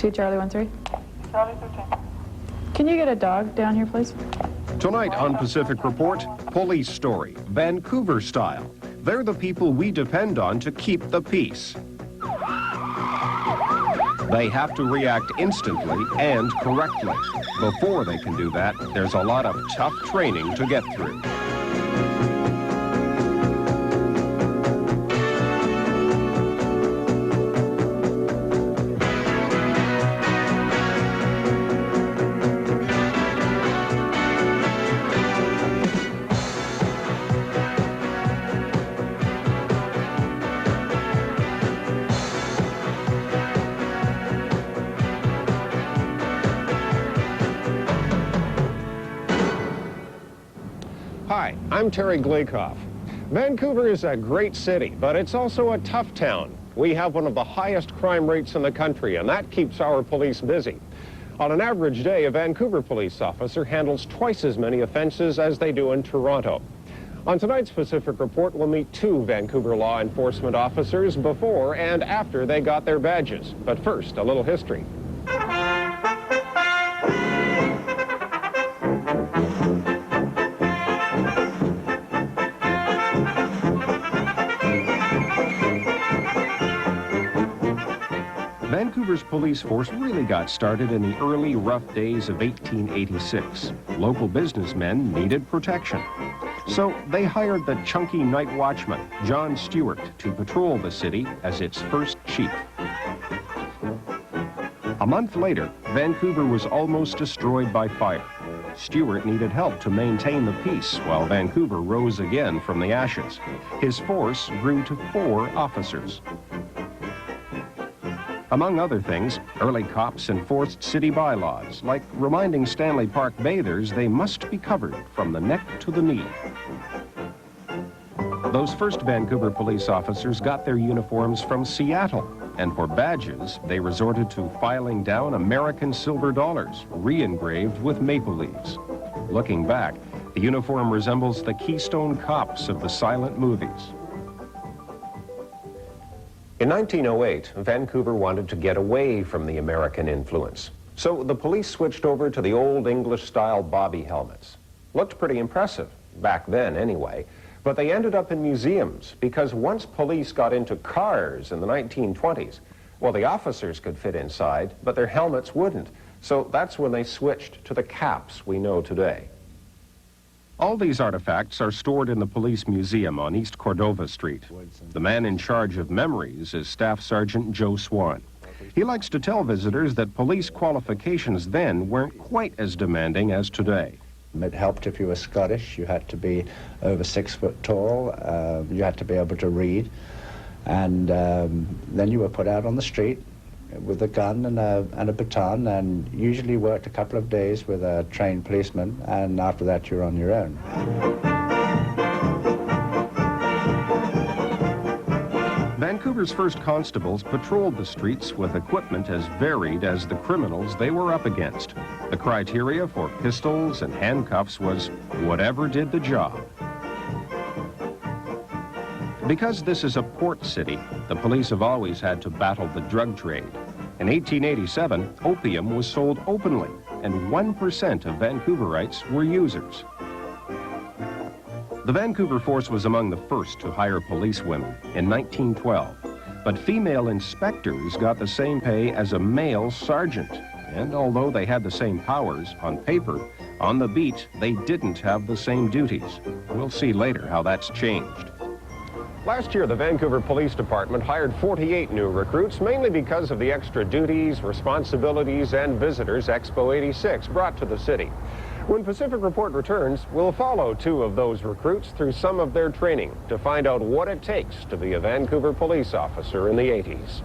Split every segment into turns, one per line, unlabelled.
2 Charlie 13.
Charlie 13.
Can you get a dog down here, please?
Tonight on Pacific Report, police story, Vancouver style. They're the people we depend on to keep the peace. They have to react instantly and correctly. Before they can do that, there's a lot of tough training to get through. Hi, I'm Terry Glakoff. Vancouver is a great city, but it's also a tough town. We have one of the highest crime rates in the country, and that keeps our police busy. On an average day, a Vancouver police officer handles twice as many offenses as they do in Toronto. On tonight's Pacific Report, we'll meet 2 Vancouver law enforcement officers before and after they got their badges. But first, a little history. Vancouver's police force really got started in the early rough days of 1886. Local businessmen needed protection. So they hired the chunky night watchman, John Stewart, to patrol the city as its first chief. A month later, Vancouver was almost destroyed by fire. Stewart needed help to maintain the peace while Vancouver rose again from the ashes. His force grew to 4 officers. Among other things, early cops enforced city bylaws, like reminding Stanley Park bathers they must be covered from the neck to the knee. Those first Vancouver police officers got their uniforms from Seattle, and for badges, they resorted to filing down American silver dollars, re-engraved with maple leaves. Looking back, the uniform resembles the Keystone Cops of the silent movies. In 1908, Vancouver wanted to get away from the American influence. So the police switched over to the old English-style bobby helmets. Looked pretty impressive, back then anyway, but they ended up in museums because once police got into cars in the 1920s, well, the officers could fit inside, but their helmets wouldn't. So that's when they switched to the caps we know today. All these artifacts are stored in the police museum on East Cordova Street. The man in charge of memories is Staff Sergeant Joe Swan. He likes to tell visitors that police qualifications then weren't quite as demanding as today.
It helped if you were Scottish. You had to be over 6 foot tall. You had to be able to read. And then you were put out on the street with a gun and a baton, and usually worked a couple of days with a trained policeman, and after that you're on your own.
Vancouver's first constables patrolled the streets with equipment as varied as the criminals they were up against. The criteria for pistols and handcuffs was whatever did the job. Because this is a port city, the police have always had to battle the drug trade. In 1887, opium was sold openly, and 1% of Vancouverites were users. The Vancouver force was among the first to hire policewomen in 1912, but female inspectors got the same pay as a male sergeant. And although they had the same powers on paper, on the beat, they didn't have the same duties. We'll see later how that's changed. Last year, the Vancouver Police Department hired 48 new recruits, mainly because of the extra duties, responsibilities, and visitors Expo 86 brought to the city. When Pacific Report returns, we'll follow 2 of those recruits through some of their training to find out what it takes to be a Vancouver police officer in the 80s.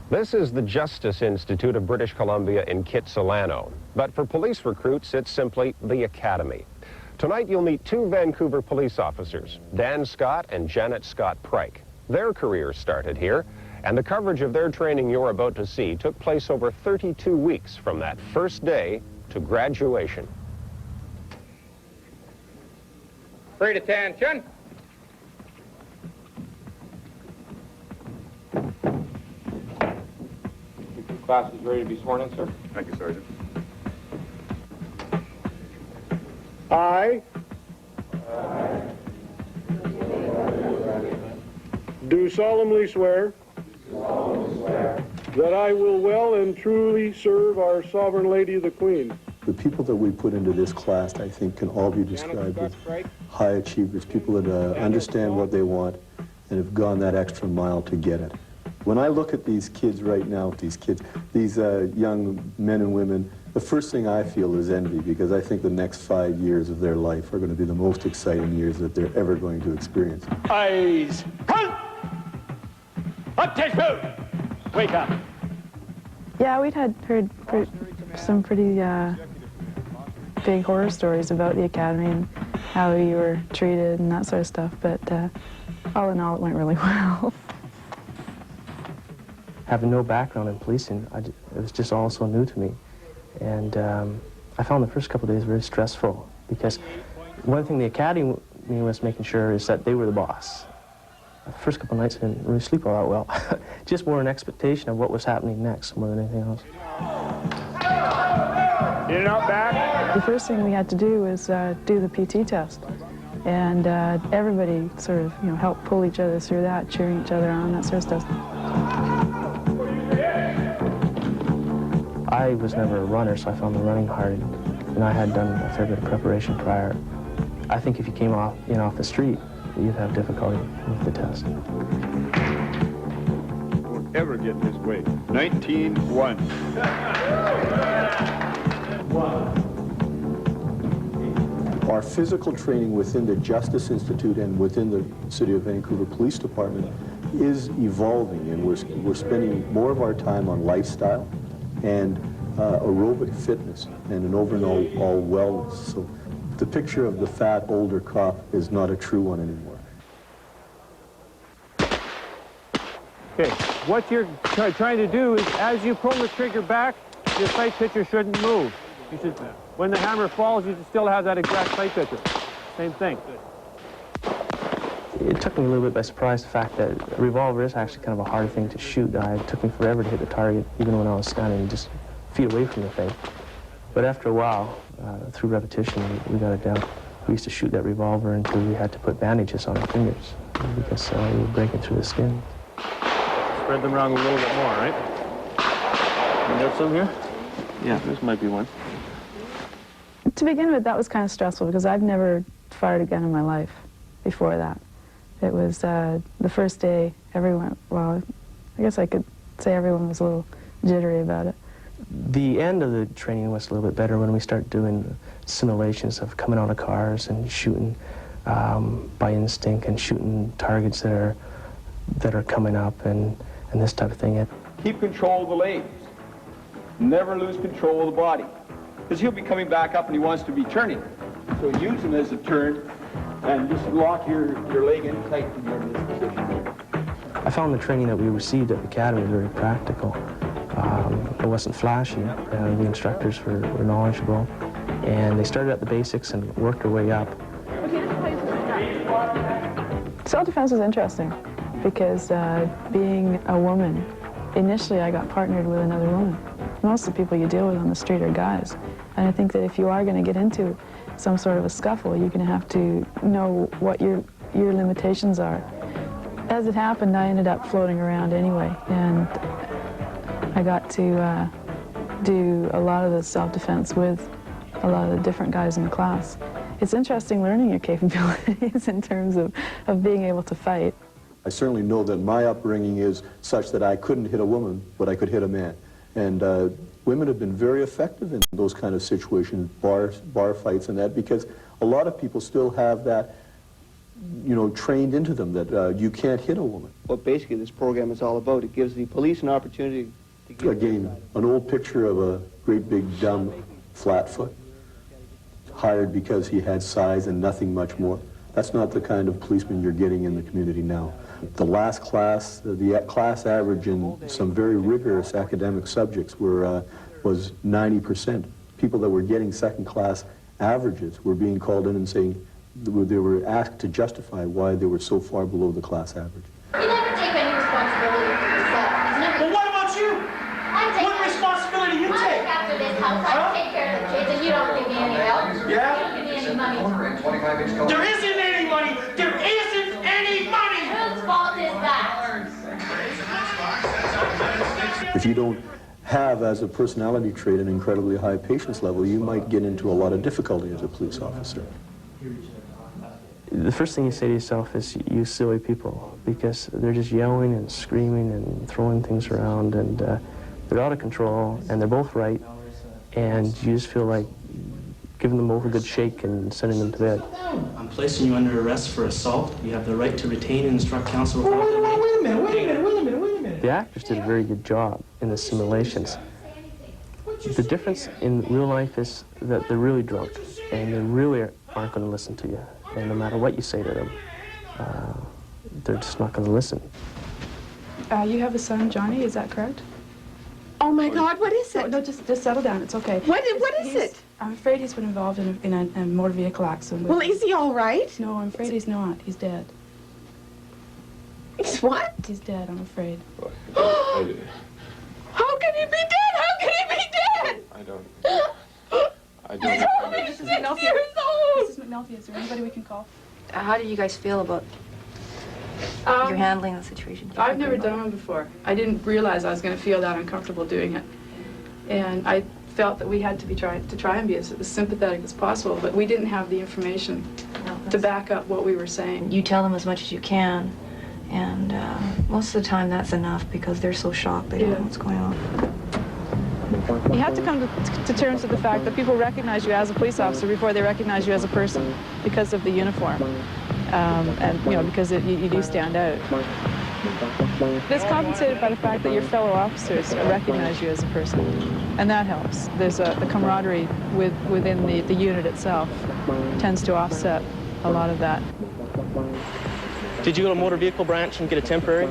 This is the Justice Institute of British Columbia in Kitsilano, but for police recruits, it's simply the Academy. Tonight, you'll meet 2 Vancouver police officers, Dan Scott and Janet Scott-Pryke. Their careers started here, and the coverage of their training you're about to see took place over 32 weeks from that first day to graduation.
Great attention. Class is ready to be sworn in, sir.
Thank you, Sergeant.
I do solemnly swear that I will well and truly serve our sovereign lady, the Queen.
The people that we put into this class, I think, can all be described as high achievers, people that understand what they want and have gone that extra mile to get it. When I look at these kids right now, these young men and women, the first thing I feel is envy, because I think the next 5 years of their life are going to be the most exciting years that they're ever going to experience.
Eyes, front! Up, test move! Wake up!
Yeah, we'd heard some pretty big horror stories about the academy and how you were treated and that sort of stuff, but all in all, it went really well.
Having no background in policing, it was just all so new to me. And I found the first couple of days very stressful, because one thing the academy was making sure is that they were the boss. The first couple of nights I didn't really sleep all that well. Just more an expectation of what was happening next more than anything else.
In and out back.
The first thing we had to do was do the PT test. And everybody sort of, helped pull each other through that, cheering each other on, that sort of stuff.
I was never a runner, so I found the running hard, and I had done a fair bit of preparation prior. I think if you came off the street, you'd have difficulty with the test.
Won't ever get in his way. 19-1.
Our physical training within the Justice Institute and within the City of Vancouver Police Department is evolving, and we're spending more of our time on lifestyle and aerobic fitness and an overall wellness. So the picture of the fat older cop is not a true one anymore.
Okay, what you're trying to do is, as you pull the trigger back, your sight picture shouldn't move. You should, when the hammer falls, you should still have that exact sight picture. Same thing.
It took me a little bit by surprise, the fact that a revolver is actually kind of a hard thing to shoot. It took me forever to hit the target, even when I was standing just feet away from the thing. But after a while, through repetition, we got it down. We used to shoot that revolver until we had to put bandages on our fingers because we were breaking through the skin.
Spread them around a little bit more, right? You got some here? Yeah, this might be one.
To begin with, that was kind of stressful because I've never fired a gun in my life before that. It was the first day, everyone, well, I guess I could say everyone was a little jittery about it.
The end of the training was a little bit better when we started doing simulations of coming out of cars and shooting by instinct and shooting targets that are coming up and this type of thing.
Keep control of the legs. Never lose control of the body. Because he'll be coming back up and he wants to be turning. So use him as a turn and just lock your leg in tight when you're in this position.
I found the training that we received at the academy very practical. It wasn't flashy. The instructors were knowledgeable, and they started at the basics and worked their way up.
Self-defense was interesting because being a woman, initially I got partnered with another woman. Most of the people you deal with on the street are guys. And I think that if you are going to get into some sort of a scuffle, you're going to have to know what your limitations are. As it happened, I ended up floating around anyway, and I got to do a lot of the self-defense with a lot of the different guys in the class. It's interesting learning your capabilities in terms of being able to fight.
I certainly know that my upbringing is such that I couldn't hit a woman, but I could hit a man. And women have been very effective in those kind of situations, bar fights and that, because a lot of people still have that, trained into them that you can't hit a woman.
What basically this program is all about, it gives the police an opportunity to get...
Again, an old picture of a great big dumb flatfoot, hired because he had size and nothing much more. That's not the kind of policeman you're getting in the community now. The last class, the class average in some very rigorous academic subjects was 90%. People that were getting second-class averages were being called in and saying, They were asked to justify why they were so far below the class average.
You never take any responsibility for yourself.
Well, what about you?
What
responsibility you
I
take?
look after this house. I take care of the kids, and you don't give me any help.
Yeah?
You don't give me any money.
There isn't any money! There isn't any money!
Whose fault is that?
If you don't have, as a personality trait, an incredibly high patience level, you might get into a lot of difficulty as a police officer.
The first thing you say to yourself is, you silly people, because they're just yelling and screaming and throwing things around, and they're out of control, and they're both right, and you just feel like giving them both a good shake and sending them to bed.
I'm placing you under arrest for assault. You have the right to retain and instruct counsel without delay.
Wait a minute.
The actors did a very good job in the simulations. The difference in real life is that they're really drunk, and they really aren't going to listen to you. And no matter what you say to them, they're just not going to listen.
You have a son, Johnny, is that correct?
Oh my God, what is it?
No, just settle down, it's okay.
What is it?
I'm afraid he's been involved in a motor vehicle accident.
Well, is he all right?
No, I'm afraid he's not. He's dead.
He's what?
He's dead, I'm afraid.
How can he be dead? How can he be dead?
I don't.
He's only
Mrs.
6
McNulty.
years old.
Mrs. McNulty, is there anybody we can call?
How do you guys feel about you're handling the situation?
I've never done one before. I didn't realize I was going to feel that uncomfortable doing it. And I felt that we had to try and be as sympathetic as possible, but we didn't have the information to back up what we were saying.
You tell them as much as you can, and most of the time that's enough because they're so shocked they don't know what's going on.
You have to come to terms with the fact that people recognize you as a police officer before they recognize you as a person because of the uniform. And, you know, because you do stand out. It's compensated by the fact that your fellow officers recognize you as a person, and that helps. There's the camaraderie within the unit itself tends to offset a lot of that.
Did you go to motor vehicle branch and get a temporary?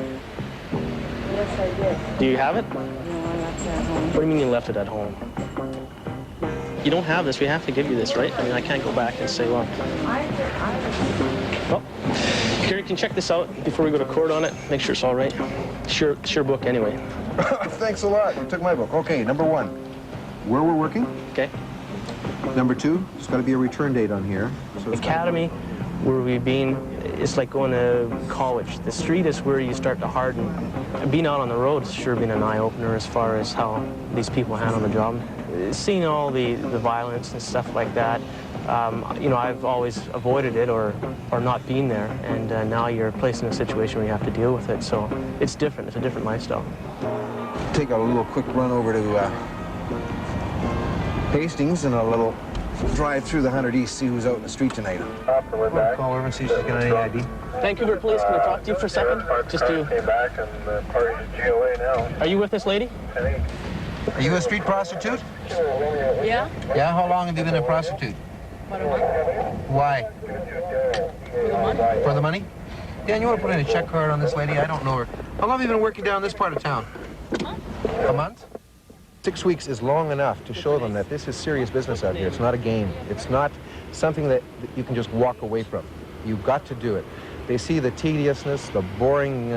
Yes, I did.
Do you have it?
No, I left it at home.
What do you mean you left it at home? You don't have this. We have to give you this, right? I mean, I can't go back and say, well... Well, here, you can check this out before we go to court on it. Make sure it's all right. Sure book, anyway.
Thanks a lot. You took my book. Okay, number 1, where we're working.
Okay.
Number 2, there's got to be a return date on here. So
Academy, where we've been, it's like going to college. The street is where you start to harden. Being out on the road has sure been an eye-opener as far as how these people handle the job. Seeing all the violence and stuff like that, you know, I've always avoided it or not been there, and now you're placed in a situation where you have to deal with it, so it's different. It's a different lifestyle.
take a little quick run over to Hastings and a little drive through the 100 East, see who's out in the street tonight. I'll call her and see if she's got any ID.
Vancouver Police, can I talk to you for a second? Just to... Are you with this lady?
Are you a street prostitute?
Yeah?
Yeah? How long have you been a prostitute?
About a month.
Why?
For the money.
For the money? Dan, you want to put in a check card on this lady? I don't know her. How long have you been working down this part of town?
A month.
A month? 6 weeks is long enough to show them that this is serious business out here. It's not a game. It's not something that you can just walk away from. You've got to do it. They see the tediousness, the boring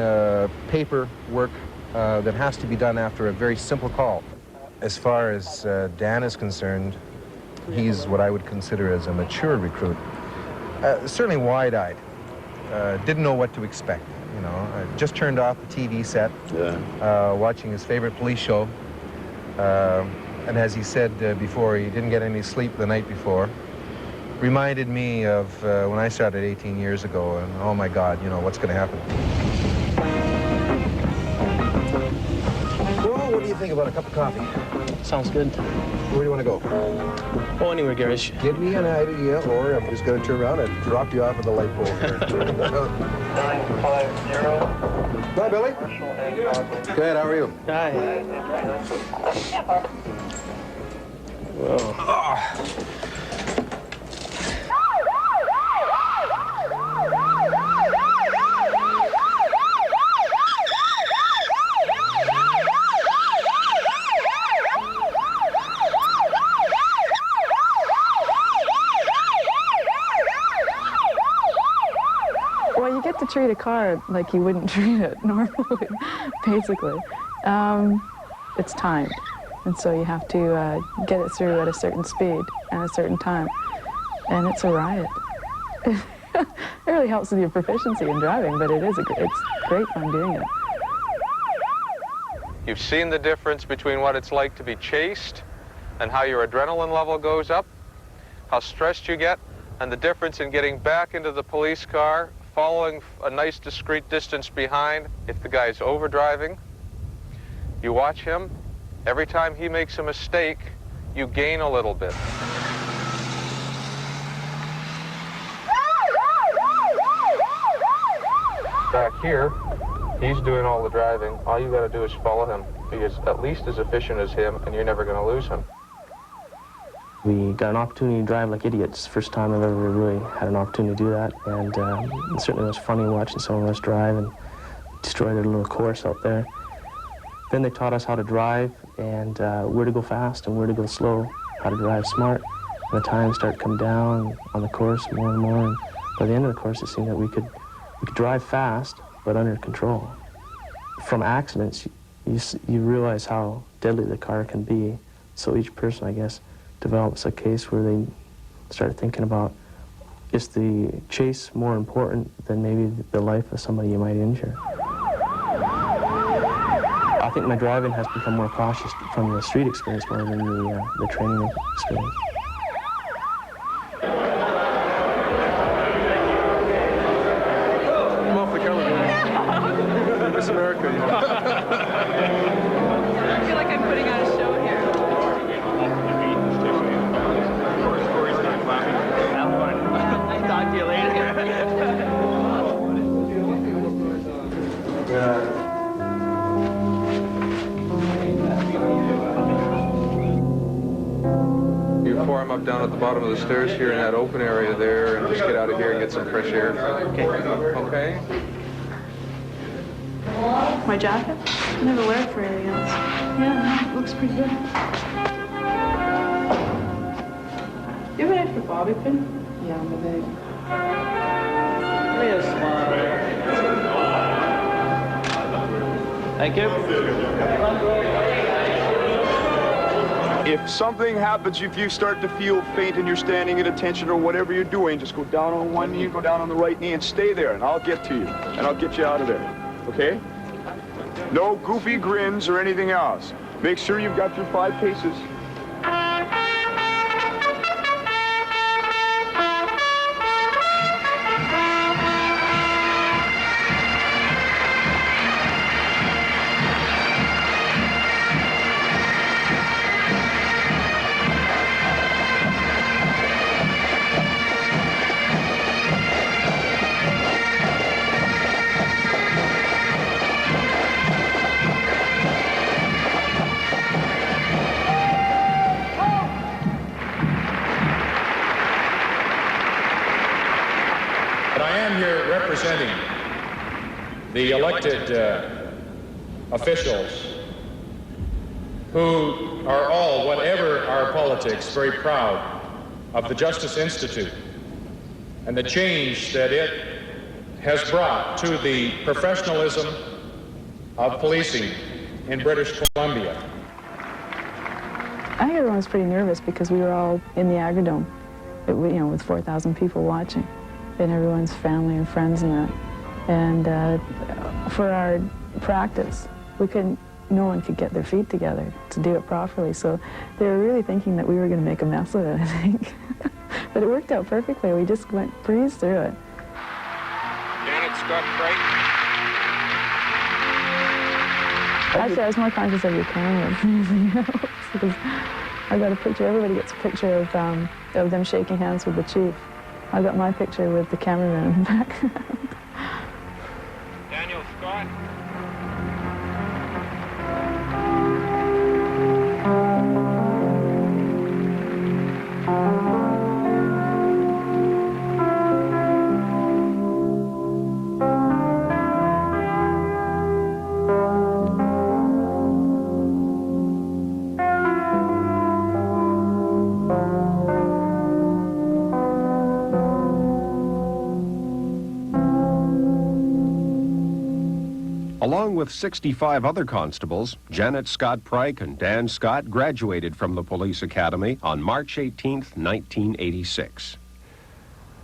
paperwork that has to be done after a very simple call. As far as Dan is concerned, he's what I would consider as a mature recruit. Certainly wide-eyed. Didn't know what to expect, you know. Just turned off the TV set, watching his favorite police show. And as he said before, he didn't get any sleep the night before. Reminded me of when I started 18 years ago, and oh my God, you know, what's going to happen? Well, what do you think about a cup of coffee?
Sounds good.
Where do you want to go?
Oh, anywhere, Garish.
Give me an idea, or I'm just going to turn around and drop you off at the light pole here. 950. Hi, Billy. Good, how are you?
Hi. Whoa.
get to treat a car like you wouldn't treat it normally, basically. It's timed, and so you have to get it through at a certain speed and a certain time, and it's a riot. It really helps with your proficiency in driving, but it's great fun doing it.
You've seen the difference between what it's like to be chased and how your adrenaline level goes up, how stressed you get, and the difference in getting back into the police car, following a nice discreet distance behind. If the guy's overdriving, you watch him. Every time he makes a mistake, you gain a little bit. Back here, he's doing all the driving. All you got to do is follow him. He is at least as efficient as him, and you're never going to lose him.
We got an opportunity to drive like idiots. First time I've ever really had an opportunity to do that, and it certainly was funny watching some of us drive and destroy their little course out there. Then they taught us how to drive and where to go fast and where to go slow, how to drive smart. And the times started to come down on the course more and more, and by the end of the course it seemed that we could drive fast, but under control. From accidents, you realize how deadly the car can be. So each person, I guess, develops a case where they start thinking about, is the chase more important than maybe the life of somebody you might injure? I think my driving has become more cautious from the street experience more than the training experience.
Miss America, you know.
I feel like I'm putting on a show here.
Have fun. Talk to you later.
You form up down at the bottom of the stairs here in that open area there, and just get out of here and get some fresh air. Okay. Okay.
My jacket? I never wear it for anything else. Yeah, it looks pretty good. You have an extra bobby pin? Yeah, on the bag.
Give me a smile. Thank you.
If something happens, if you start to feel faint and you're standing at attention or whatever you're doing, just go down on one knee, go down on the right knee, and stay there, and I'll get to you, and I'll get you out of there, okay? No goofy grins or anything else. Make sure you've got your 5 paces.
Representing the elected officials who are all, whatever our politics, very proud of the Justice Institute and the change that it has brought to the professionalism of policing in British Columbia.
I think everyone was pretty nervous because we were all in the Agrodome, with 4,000 people watching, and everyone's family and friends and that. And for our practice, no one could get their feet together to do it properly. So they were really thinking that we were going to make a mess of it, I think. But it worked out perfectly. We just breezed through it.
Janet, Scott-Pryke.
Actually, I was more conscious of your camera than anything else, because I got a picture. Everybody gets a picture of them shaking hands with the chief. I got my picture with the cameraman in the background.
Daniel Scott.
Along with 65 other constables, Janet Scott-Pryke and Dan Scott graduated from the police academy on March 18, 1986.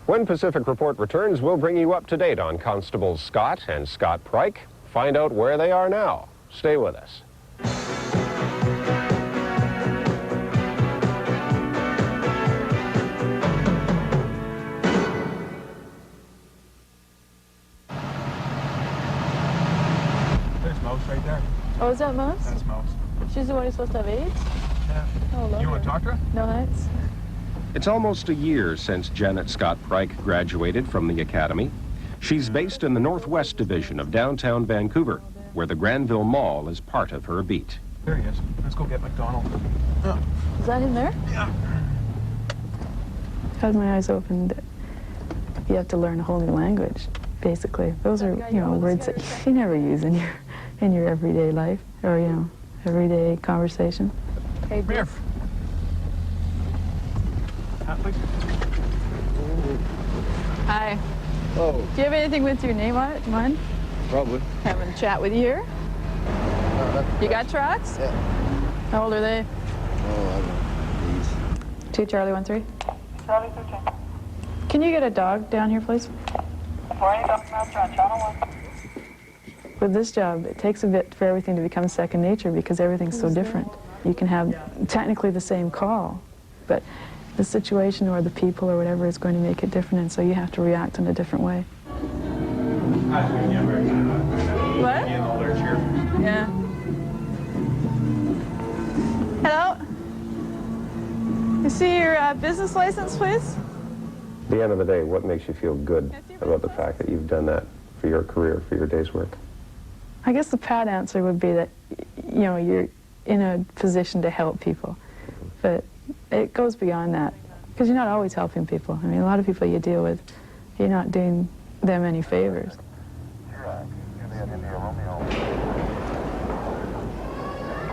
When Pacific Report returns, we'll bring you up to date on Constables Scott and Scott-Pryke. Find out where they are now. Stay with us.
There's Mouse right there.
Oh, is that Mouse?
That's Mouse.
She's the one who's supposed to have AIDS?
Yeah.
Oh, love
You want
her.
to talk to her?
No, thanks.
It's almost a year since Janet Scott-Pryke graduated from the academy. She's based in the Northwest Division of downtown Vancouver, where the Granville Mall is part of her beat.
There he is. Let's go get McDonald.
Is that him there?
Yeah.
Had my eyes opened. You have to learn a whole new language, basically. Those are, words that you never use in your everyday life or, everyday conversation.
Hey, come here.
Hi.
Oh.
Do you have anything with your name on it? Mine?
Probably.
Having a chat with you here? You got tracks?
Yeah.
How old are they?
Oh, I don't know.
2 Charlie 13.
Charlie 13.
Can you get a dog down here, please?
For any documents on channel 1.
With this job, it takes a bit for everything to become second nature because everything's so different. You can have technically the same call, but the situation or the people or whatever is going to make it different, and so you have to react in a different way.
What? Yeah. Hello? You see your business license, please?
At the end of the day, what makes you feel good about the fact that you've done that for your career, for your day's work?
I guess the pat answer would be that, you're in a position to help people. But it goes beyond that, because you're not always helping people. I mean, a lot of people you deal with, you're not doing them any favors.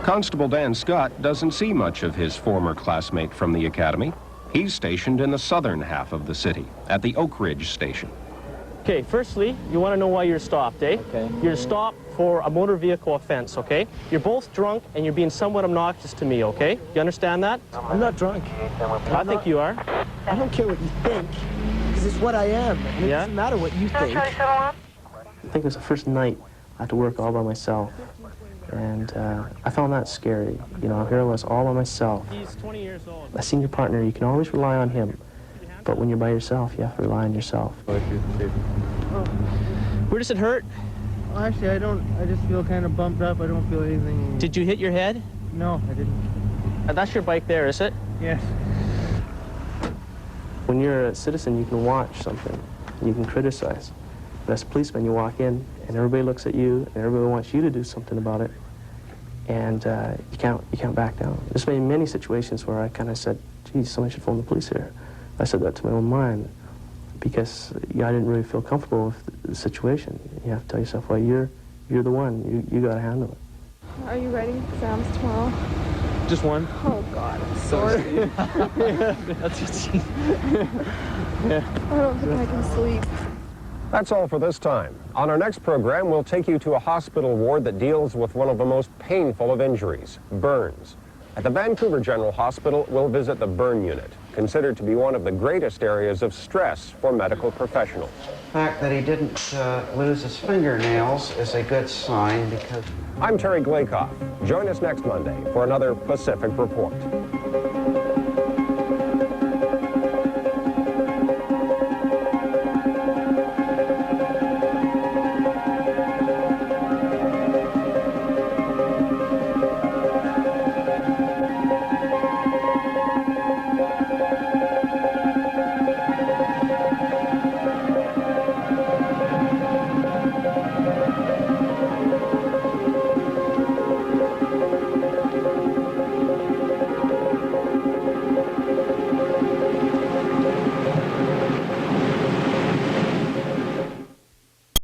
Constable Dan Scott doesn't see much of his former classmate from the academy. He's stationed in the southern half of the city, at the Oak Ridge station.
Okay, firstly, you want to know why you're stopped, eh? Okay. You're stopped for a motor vehicle offense, okay? You're both drunk and you're being somewhat obnoxious to me, okay? You understand that?
I'm not drunk.
I think you are.
I don't care what you think, because it's what I am. And it doesn't matter what you think.
I think it was the first night I had to work all by myself. And I found that scary. Here I was all by myself. He's 20 years old.
A senior partner, you can always rely on him. But when you're by yourself, you have to rely on yourself.
Where does it hurt?
Well, actually, I don't. I just feel kind of bumped up. I don't feel anything.
Did you hit your head?
No, I didn't.
That's your bike there, is it?
Yes.
When you're a citizen, you can watch something. You can criticize. But as a policeman, you walk in, and everybody looks at you, and everybody wants you to do something about it. And you can't back down. There's been many situations where I kind of said, geez, somebody should phone the police here. I said that to my own mind because I didn't really feel comfortable with the situation. You have to tell yourself, well, you're the one. You got to handle it.
Are you writing exams tomorrow?
Just one.
Oh, God, I'm sorry.
That's just...
I don't think I can sleep.
That's all for this time. On our next program, we'll take you to a hospital ward that deals with one of the most painful of injuries, burns. At the Vancouver General Hospital, we'll visit the burn unit, considered to be one of the greatest areas of stress for medical professionals.
The fact that he didn't lose his fingernails is a good sign because...
I'm Terry Glakoff. Join us next Monday for another Pacific Report.